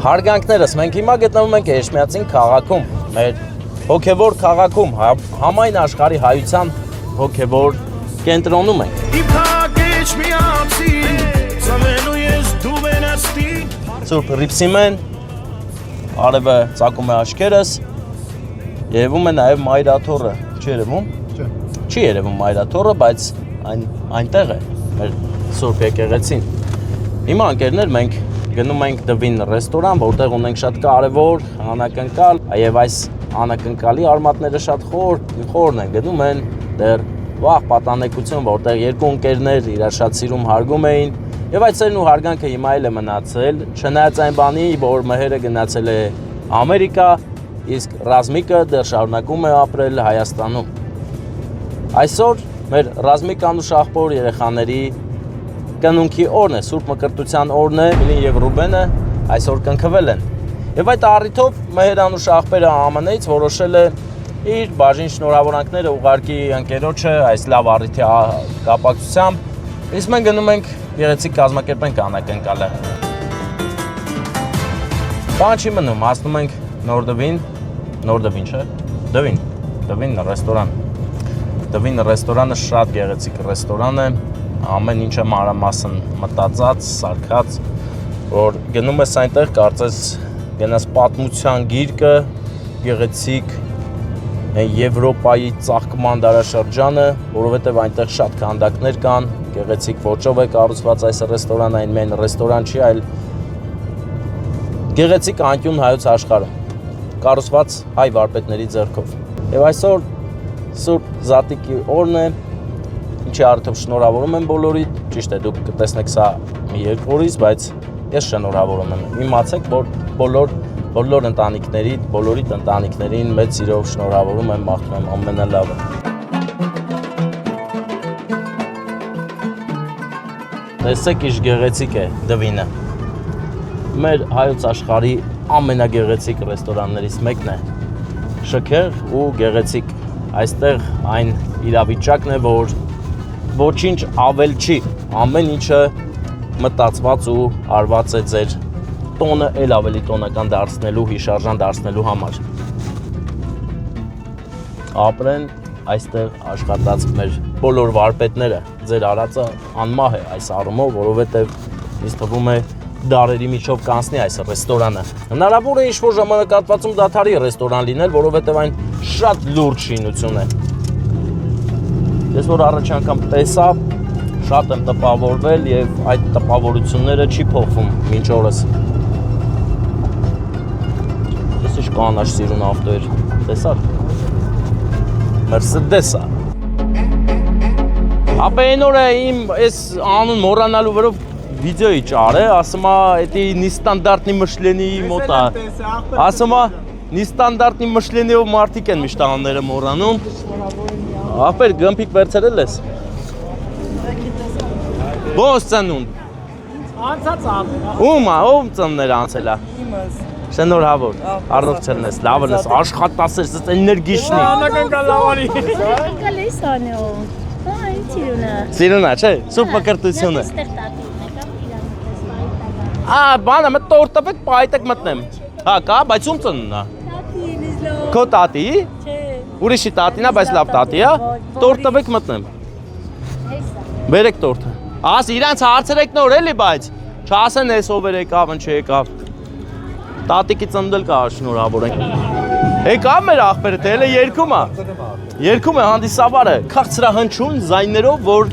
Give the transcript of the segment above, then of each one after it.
Հարգանքներս մենք հիմա գտնվում ենք Էրմիածին քաղաքում, մեր հոգևոր քաղաքում, համայն աշխարհի հայության հոգևոր կենտրոնում ենք։ Սուրբ Հռիփսիմեն արևը ծակում է աչքերս, երևում է նաև Մայրաթոռը, չի երևում։ Չի երևում Մայրաթոռը, բայց այնտեղ է մեր Սուրբ եկեղեցին։ Հիմա ընկերներ մենք գնում ենք Դվին ռեստորան, որտեղ ունենք շատ կարևոր, անակնկալ, եւ այս անակնկալի արմատները շատ խորն են, գնում են դեռ վաղ պատանեկություն, որտեղ երկու ընկերներ իրար շատ սիրում հարգում էին, եւ այդ սերն ու հարգանքը հիմա էլ է մնացել, չնայած այն բանի, որ մհերը գնացել է Ամերիկա, իսկ Ռազմիկը դեռ շարունակում է ապրել Հայաստանում։ Այսօր մեր Ռազմիկ անուշ աղբոր երեխաների կնունքի օրն է, Սուրբ Մկրտության օրն է, Էլին եւ Ռուբենը այսօր կնքվել են։ Եվ այդ առիթով Մհեր անուշ աղբերը ԱՄՆ-ից որոշել է իր բաժին շնորհավորանքները ուղարկի ընկերոջը այս լավ առիթի կապակցությամբ։ Իսկ մենք գնում ենք գեղեցիկ կազմակերպենք անակնկալը։ Բան չի մնում, հասնում ենք Նորդվին, չէ՞։ Դվին ռեստորան։ Դվին ռեստորանը շատ գեղեցիկ ռեստորան է, ամեն ինչը մանրամասն մտածած, սարքած, որ գնում ես այնտեղ, կարծես գնաս պատմության գիրկը, գեղեցիկ Եվրոպայի ծաղկման դարաշրջանը, որովհետև այնտեղ շատ քանդակներ կան, գեղեցիկ ոճով է կառուցված այս ռեստորանը, այն մեն ռեստորան չի, այլ գեղեցիկ անկյուն հայոց աշխարհը, կառուցված հայ վարպետների ձեռքով։ Եվ այսօր Սուրբ Զատիկի օրն է, ինչի առիթով շնորհավորում եմ բոլորիդ, ճիշտ է, դուք կտեսնեք սա մի երկու օրից, բայց ես շնորհավորում եմ։ Իմացեք, որ բոլոր ընտանիքներիդ, բոլորիդ ընտանիքներին մեծ սիրով շնորհավորում եմ, մաղթում եմ ամենալավը։ Տեսեք ինչ գեղեցիկ է Դվինը։ Մեր հայոց աշխարհի ամենագեղեցիկ ռեստորաններից մեկն է։ Շքեղ ու գեղեցիկ։ Այստեղ այն իրավիճակն է, որ ոչինչ ավել չի, ամեն ինչը մտածված ու արված է ձեր տոնը էլ ավելի տոնական դարձնելու, հիշարժան դարձնելու համար։ Ապրեն այստեղ աշխատած մեր բոլոր վարպետները, ձեր արածը անմահ է այս առումով, որովհետև ինձ թվում է դարերի միջով կանցնի այս ռեստորանը։ Հնարավոր է ինչ-որ ժամանակահատվածում դադարի ռեստորան լինել, որովհետև այն շատ լուրջ շինություն է։ Ես որ առաջ անգամ տեսա, շատ եմ տպավորվել եւ այդ տպավորությունները չի փոխվում մինչ օրս։ Ես ինչ կանաչ սիրուն ավտոեր, տեսա՞ք։ Mercedes-ը։ Ապա այն օրը իմ այս անուն մոռանալու վրով վիդեոյի ճար է, ասում է, էդի նիստանդարտնի մշլենի մոտ է։ Ասում է, նիստանդարտնի մշլենիով մարդիկ են միշտ անունները մոռանում։ Ապեր գմփիկ վերցրել ես։ Ո՞նց ծնունդ։ Անցած ամեն։ Ում ծններ անցել է։ Իմս։ Շնորհավոր։ Առողջն ես, լավն ես, աշխատասեր, էներգիշնի։ Անակնկալ լավարի։ Կալես անո։ Այ ծիրունա։ Ծիրունա, չէ՞։ Սուրբ մկրտությունը։ Բանը մտ տորտ տվեք, պայտեք մտնեմ։ Հա, կա, բայց ում ծնունն է։ Տատին is լավ։ Քո տատի։ Չէ։ Ուրիշի տատին է, բայց լավ տատի է։ Տորտ տվեք մտնեմ։ Բերեք տորտը։ Աս իրանց հարցրեք նոր էլի, բայց չասեն էս ով եկավ, ինչ եկավ։ Տատիկի ծնդել կա շնորհավոր ենք։ Եկավ մեր աղբերը, թե էլ երգում է։ Երգում է հանդիսավարը, քաղցրահնչուն ձայներով, որ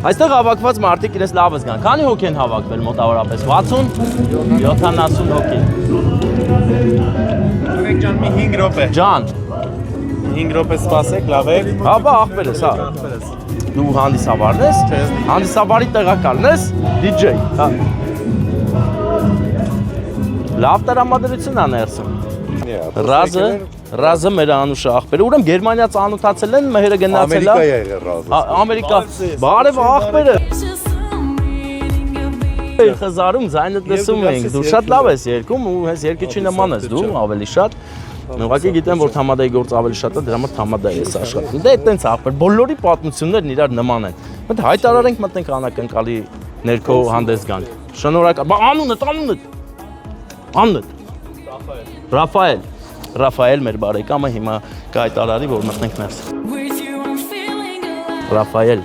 այստեղ հավաքված մարդիկ իրենց լավ զգան։ Քանի հոգի են հավաքվել մոտավորապես 60-70 հոգի։ Ուրեք ջան, մի 5 րոպե։ Ջան, 5 րոպե սպասեք, լավ է։ հա բա աղբերս, հա։ Դու հանդիսավարն ես։ Հանդիսավարի տեղակալն ես, DJ, հա։ Լավ տրամադրություն ա ներսում։ Ռազը մեր անուշ աղբերը, ուրեմն Գերմանիա ծանոթացել են, մհերը գնացել է։ Ամերիկա է եղել Ռազը։ Ամերիկա, բարև աղբերը։ Խզարում ձայնը տեսում ենք, դու շատ լավ ես երգում ու հենց երգիչի նման ես դու, ավելի շատ։ Ուղղակի գիտեմ, որ Թամադայի գործ ավելի շատ է, դրա համար Թամադայի ես աշխատում։ Դե այդտենց աղբեր, բոլորի պատմություններն իրար նման են։ Մենք հայտարարենք մտնենք անակնկալի ներքո հանդես գանք։ Շնորհակալ։ Բա անունդ։ Աննդ։ Ռաֆայել մեր բարեկամը հիմա կայտարարի, որ մտնենք ներս։ Ռաֆայել։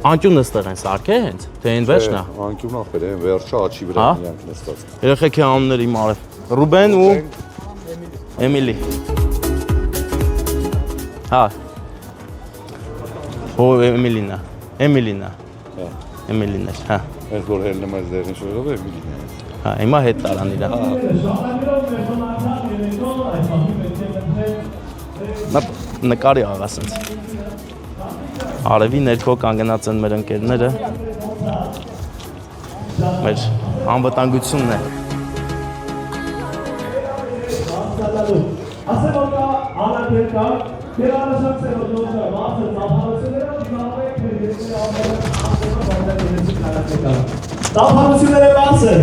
Անկյունը ստեղ են սարքե հենց, թե են վերջնա։ Անկյունն ախպեր են, վերջը աչի վրա միանք նստած։ Երեխեքի անունները իմ արև։ Ռուբեն ու Էմիլի։ Հա։ Հո Էմիլինա։ Էմիլինա, հա։ Այս որ հերնում այս դերին շորով է միլին։ Հա, հիմա հետ տարան իրա։ Նկարի աղասենց։ Արևի ներքո կանգնած են մեր ընկերները։ Մեր անվտանգությունն է։ Տափանությունները բացը։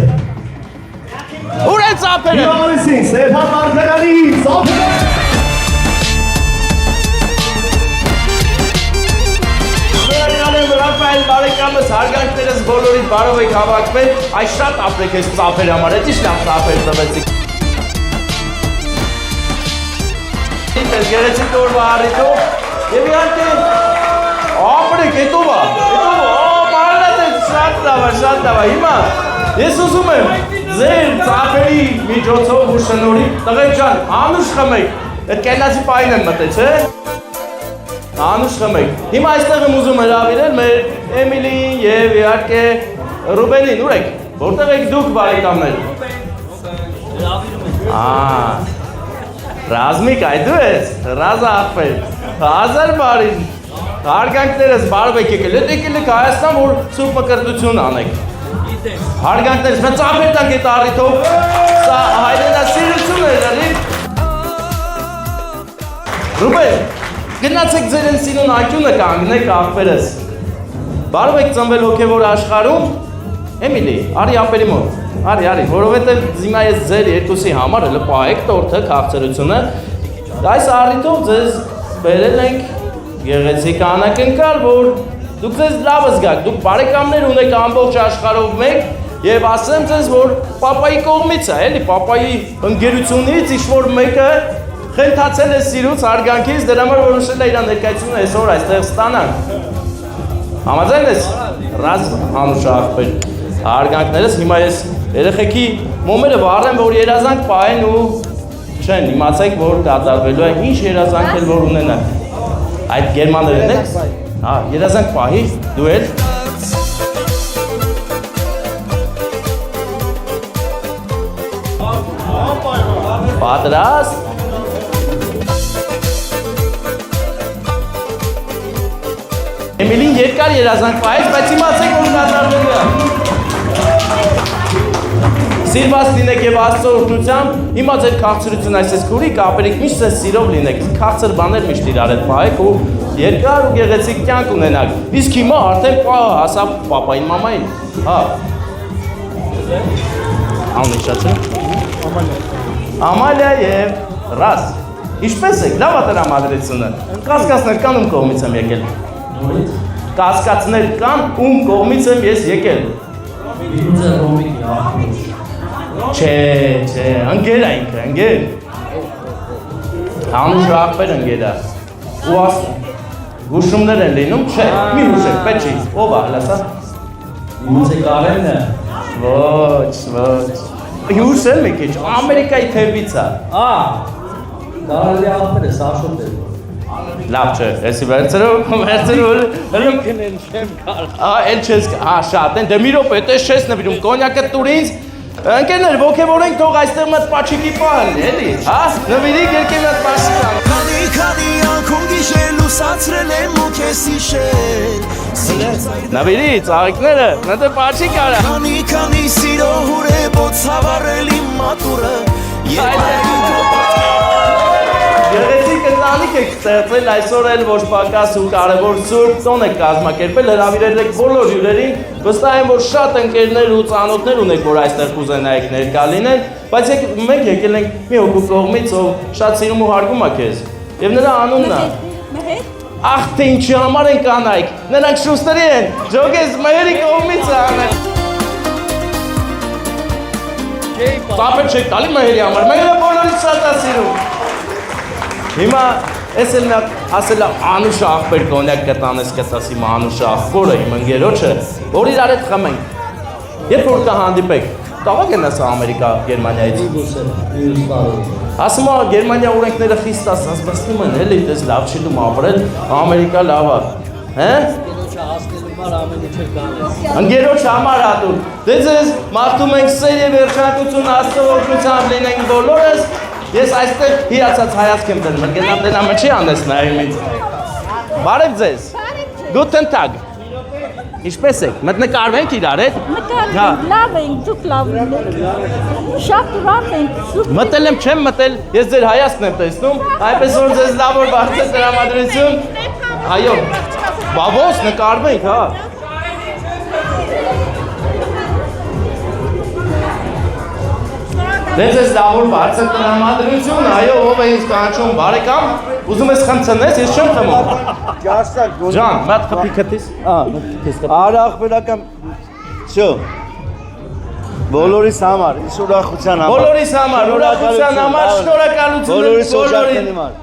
Ուր է ծափերը։ Իվանիսին, Ստեփան Մարտականի, ծափերը։ Ռաֆայել բարեկամս հարգանքներս բոլորի բարով եք հավաքվել, այս շատ ապրեք ես ծափեր համար, էդ իշ լավ ծափեր տվեցիք։ Գերեցիկ օրվա առիթով և իհարկե ապրեք, հետով է, մարնատեք, շատ լավ, հիմա ես ուզում եմ ձեր ծափերի միջոցով ու շնորհիվ տղեկ ջան, անուշ խմեք, այդ կենացի պային եմ մտեց, Անուշ խմեք։ Հիմա այստեղ եմ ուզում հրավիրել մեր Էմիլին և իհարկե Ռուբենին, ուր եք, որտեղ եք դուք բարեկամներ։ Ռազմիկ, այ դու ես, Ռազա աղբեր, հազար բարին, հարգանքներս բարով եք եկել, հետ եկել եք Հայաստան, որ սուրբ մկրտություն անեք։ Հարգանքներս, մենք ծափեր տանք էտ առիթով, սա հայրենասիրություն է լրի։ Ռուբեն, գնացեք ձեր են սիրուն անկյունը կանգնեք աղբերս։ Բարով եք ծնվել հոգևոր աշխարհում, Էմիլի, արի ապերի մոտ, արի, որովհետև զիմա ես ձեր երկուսի համար հլը պահեք տորթը քաղցրությունը, այս առիթով ձեզ բերել ենք գեղեցիկ անակնկալ, որ դուք ձեզ լավ զգաք, դուք բարեկամներ ունեք ամբողջ աշխարհով մեկ և ասեմ ձեզ, որ պապայի կողմից է, էլի, պապայի ընկերությունից ինչ-որ մեկը խենթացել է սիրուց, հարգանքից, դրա համար որոշել է իր ներկայությունը այսօր այստեղ ստանանք։ Համաձայն ես, Ռազ Անուշ աղբեր, հարգանքներս, հիմա ես երեխեքի մոմերը վառեմ, որ երազանք պահեն ու չեն, իմացեք, որ կատարվելու է, ինչ երազանք էլ որ ունենակ։ Այդ գերմաներն եք, երազանք պահի, դու էլ։ Պատրաստ։ Էմիլին երկար երազանք պահեց, բայց իմացեք, որ կատարվելու է։ Սիրված լինեք և Աստծո օրհնությամբ, հիմա ձեր քաղցրությունը այսպես քուրի կապերիք միշտ ձեզ սիրով լինեք, քաղցր բաներ միշտ իրար հետ պահեք ու երկար ու գեղեցիկ կյանք ունենաք։ Իսկ հիմա արդեն պահը հասավ պապային մամային։ Հա։ Անունը չէ։ Ամալիա և Ռազ։ Ինչպես եք, լավ է տրամադրությունը։ Կասկածներ կան ում կողմից եմ եկել։ Կասկածներ կան ում կողմից եմ ես եկել։ Չէ, ընկեր է ինքը, ընկեր։ Անուշ աղբեր ընկեր է։ Ու ասում, հուշումներ են լինում, չէ, մի հուշեք, պետք չի, ով է, հլասա։ Իմացե կարենն է։ Ոչ։ Հուշել մի քիչ, Ամերիկայի թևից է։ Կարելի աղբեր է, սաշոտ է։ Լավ չէ, եսի վերցրու, Ինքն են չեմ կար։ էլ չես, շատ են, դե մի ռոպե, էս չես նվիրում, կոնյակը տուր ինձ, ընկերներ, ոգևորենք թող այստեղ մտ պաչիկի պահն, էլի, նվիրիկ երկի մտ պաչիկան։ Քանի անքում գիշեր լուսացրել եմ ու քեզ հիշել։ Նվիրի, ծաղիկները, նտը պաչիկ արա։ Քանի սիրո հուր է բոց հավարել իմ մատուրը։ Գեղեցիկ ընտանիք եք ստեղծել, այսօր էլ ոչ պակաս ու կարևոր սուրբ տոն եք կազմակերպել, հրավիրել եք բոլոր հյուրերին, վստահ եմ, որ շատ ընկերներ ու ծանոթներ ունեք, որ այստեղ կուզենայիք ներկա լինեն, բայց մենք եկել ենք մի հոգու կողմից, ով շատ սիրում ու հարգում է քեզ, և նրա անունն է։ Ախ, թե ինչի համար են կանայք, նրանք շուստերի են, ջոգես մերի կողմից է անել։ Ծափեր չեք տալի մայրի համար, մայրը բոլորից շատ է սիրում։ Հիմա ես էլ նա ասել Անուշը աղբեր կոնյակ կտանես կտաս հիմա Անուշը աղբորը իմ ընկերոջը, որ իրար հետ խմենք։ Երբ որ կհանդիպեք, տաղակ են ասա Ամերիկա, Գերմանիայից։ Ասում է Գերմանիա օրենքները խիստ ասացնում են, էլի դες լավ չի դու ապրել, Ամերիկա լավ է։ Հե? Ընկերոջ համար հատուկ։ Դե ձեզ մաղթում ենք սեր եւ երջանկություն Աստծո օգնությամբ լինենք բոլորս։ Ես այստեղ հիացած հայացք եմ դնում, գնամ դենամ չի անես նայում ինձ։ Բարև ձեզ։ Guten Tag։ Ինչպես եք։ Մտնկարվենք իրար հետ։ Մտել լավ ենք, դուք լավ եք։ Շատ լավ ենք։ Մտել եմ, չեմ մտել, ես ձեր հայացքն եմ տեսնում, այնպես որ ձեզ լավ որ բարձր տրամադրություն։ Այո։ Բավոս նկարվենք, հա։ Դե ձեզ լավ որ բարձր տրամադրություն, այո, ով է ինձ կանչում բարեկամ, ուզում ես խմցնես, ես չեմ խմում։ Ջան, մատ խփի քթիս։ Արա ախպերական շո բոլորիս համար, ուրախության համար։ Բոլորիս համար, ուրախության համար, շնորհակալություն բոլորիս օժակների համար։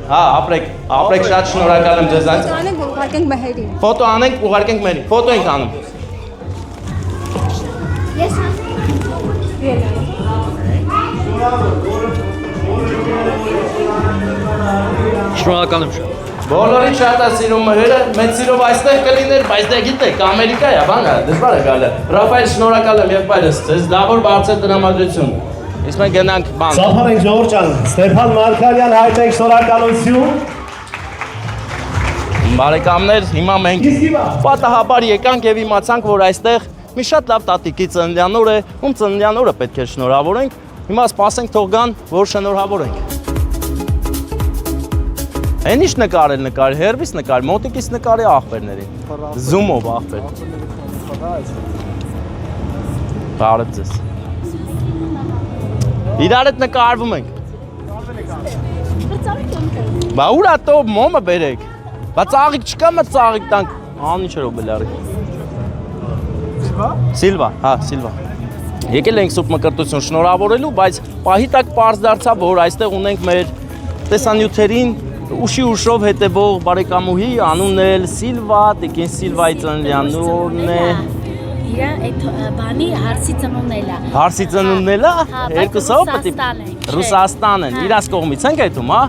Հա, ապրեք շատ շնորհակալ եմ ձեզ այնց։ Անենք ուղարկենք մհերին։ Ֆոտո անենք, ուղարկենք մերի։ Ֆոտո ենք անում։ Ես Շնորհակալ եմ շատ։ Բոլորին շատ է սիրում մհերը, մեծ սիրով այստեղ կլիներ, բայց դե գիտեք, Ամերիկա է, բան է, դժվար է գալը։ Ռաֆայել շնորհակալ եմ եղբայրս, ձեզ լավ որ բարձր տրամադրություն։ Իսկ մենք գնանք բան։ Ծափար ենք Ժողովուրդ ջան, Ստեփան Մարգարյան հայտնենք շնորհակալություն։ Բարեկամներ, հիմա մենք պատահաբար եկանք եւ իմացանք, որ այստեղ մի շատ լավ տատիկի ծննդյան օր է, ում ծննդյան օրը պետք է շնորհավորենք։ Հիմա սպասենք թող գան, որ շնորհավորենք։ Այն ինչ նկարել, հերվիս նկար, մոտիկից նկարի աղբերներին։ Զումով աղբեր։ Բարև ձեզ։ Իրար հետ նկարվում ենք։ Բա ուր է տով մոմը բերեք։ Բա ծաղիկ չկա մը ծաղիկ տանք։ Ան ինչ էր օբելարի։ Սիլվա, հա, Սիլվա։ Եկել ենք սուրբ մկրտություն շնորհավորելու, բայց պահի տակ պարզ դարձավ, որ այստեղ ունենք մեր տեսանյութերին ուշի ուշով հետևող բարեկամուհի անունն էլ Սիլվա, Տիկին Սիլվայի ծննդյան օրն է։ Իրա այդ բանի հարսի ծնունդն է։ Հարսի ծնունդն է, երկուսով պետք է Ռուսաստան են, իրաց կողմից ենք այդում, հա։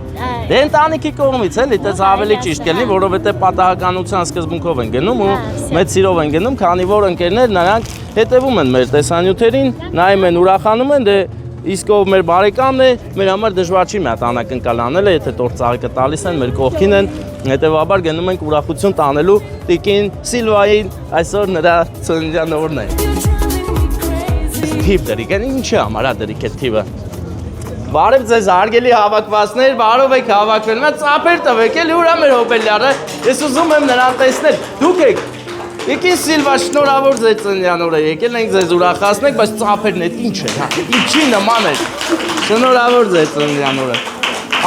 Դե ընտանիքի կողմից էլի, դες ավելի ճիշտ կլինի, որովհետև պատահականության սկզբունքով են գնում ու մեծ սիրով են գնում, քանի որ ընկերներ նրանք հետևում են մեր տեսանյութերին, նայում են, ուրախանում են, դե իսկ ով մեր բարեկամն է, մեր համար դժվար չի մի հատ անակնկալ անելը, եթե տոր ծաղիկը տալիս են, մեր կողքին են, հետևաբար գնում ենք ուրախություն տանելու Տիկին Սիլվային, այսօր նրա ծննդյան օրն է։ Թիվ դրիկ են, ինչի համար է դրիկ է թիվը։ Բարև ձեզ հարգելի հավաքվածներ, բարով եք հավաքվել, մա ծափեր տվեք, էլի ուրա մեր հոբելյարը, ես ուզում եմ նրան տեսնել, դուք եք, Տիկին Սիլվա շնորհավոր ձեր ծննդյան օրը, եկել ենք ձեզ ուրախացնենք, բայց ծափերն էդ ինչ է, հա, ինչի նման է, շնորհավոր ձեր ծննդյան օրը,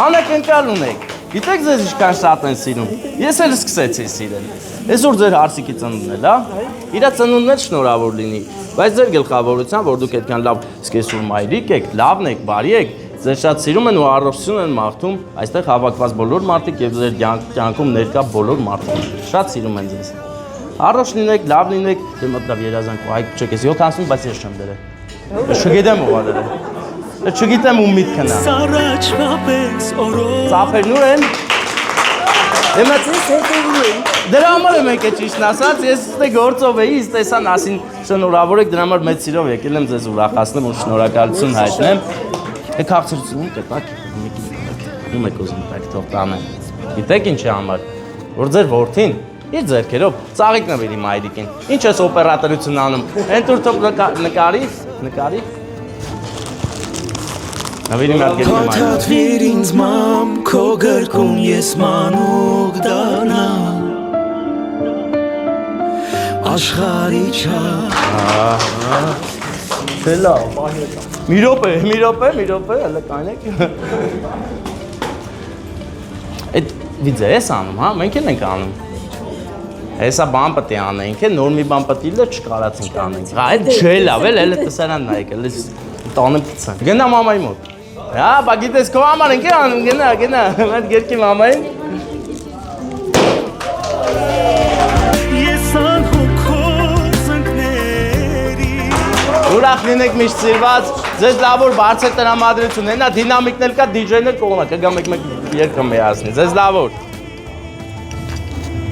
անակնկալ ունեք, գիտեք ձեզ ինչքան շատ են սիրում, ես էլ սկսեցի սիրել, այսօր ձեր հարսիկի ծնունդն էլ, հա, իրա ծնունդն էլ շնորհավոր լինի, բայց ձեր գլխավորության, որ դուք այդքան լավ սկեսուր մայրիկ եք, լավն եք, բարի եք, ձեր շատ սիրում են ու առողջություն են մաղթում, այստեղ հավաքված բոլոր մարդիկ եւ ձեր կյանքում ներկա բոլոր մարդիկ, շատ սիրում են ձեզ։ Առողջ լինեք, լավ լինեք, դե մտավ երազանք ու հայք չեք, ես 70, բայց ես չեմ դրել։ Ես չգիտեմ ով է դրել։ Ես չգիտեմ ում միտքն է։ Ծափերն ուր են։ Դեմացից հետևում են։ Դրա համար եմ եկել ճիշտն ասած, ես ստե գործով էի, իս տեսան ասին շնորհավոր եք, դրա համար մեծ սիրով եկել եմ ձեզ ուրախացնեմ ու շնորհակալություն հայտնեմ։ Եք քաղցրություն կտակ, ում եք ուզում տակ թող տանեմ։ Գիտեք ինչի համար, որ ձեր որդին իր ձեռքերով ծաղիկ նվերի մայրիկին։ Ինչ ես օպերատորություն անում։ Էն տուր թող նկարի։ Նվերի մի հատ գերի մայրիկ։ Թաթվիր ինձ մամ, քո գրկում ես մանուկ դառնամ Աշխարհի չար Դե լավ։ Մի րոպե, հələ կանեք։ Այդ վիդեո ես անում, հա, մենք էլ ենք անում։ Հեսա բան պետք է անենք, նոր մի բան պետք է լը չկարածենք անենք։ Հա, այդ չէ լավ էլ, հələ տեսարան նայեք, հələ տանը պցան։ Գնա մամայի մոտ։ Հա, բա գիտես քո մաման ընկե անում, գնա, այդ գերքի մամային։ Ես անհոգոց ընկների Ուրախ լինեք միշտ սիրված, ձեզ լավ որ բարձր տրամադրություն, հենա դինամիկն էլ կա, DJ-ն էլ կողնա, կգա մեկ երգը միացնի, ձեզ լավ որ։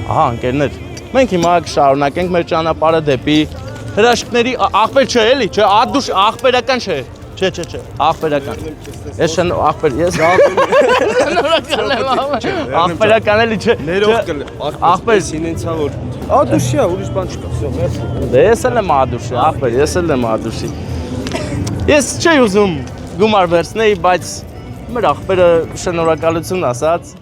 Ահա, ընկերներ, մենք հիմա կշարունակենք մեր ճանապարհը դեպի հրաշքների աղբեր չէ էլի, չէ, ադուշ աղբերական չէ։ Չէ, աղբերական։ Ես շն աղբեր, ես նորական եմ, աղբերական էլի չէ։ Ներող կլե, աղբեր ինենցա որ ադուշիա, ուրիշ բան չկա։ Դե ես էլ եմ ադուշի, աղբեր, ես էլ եմ ադուշի։ Ես չէի ուզում գումար վերցնեի, բայց մեր աղբերը շնորհակալություն ասաց,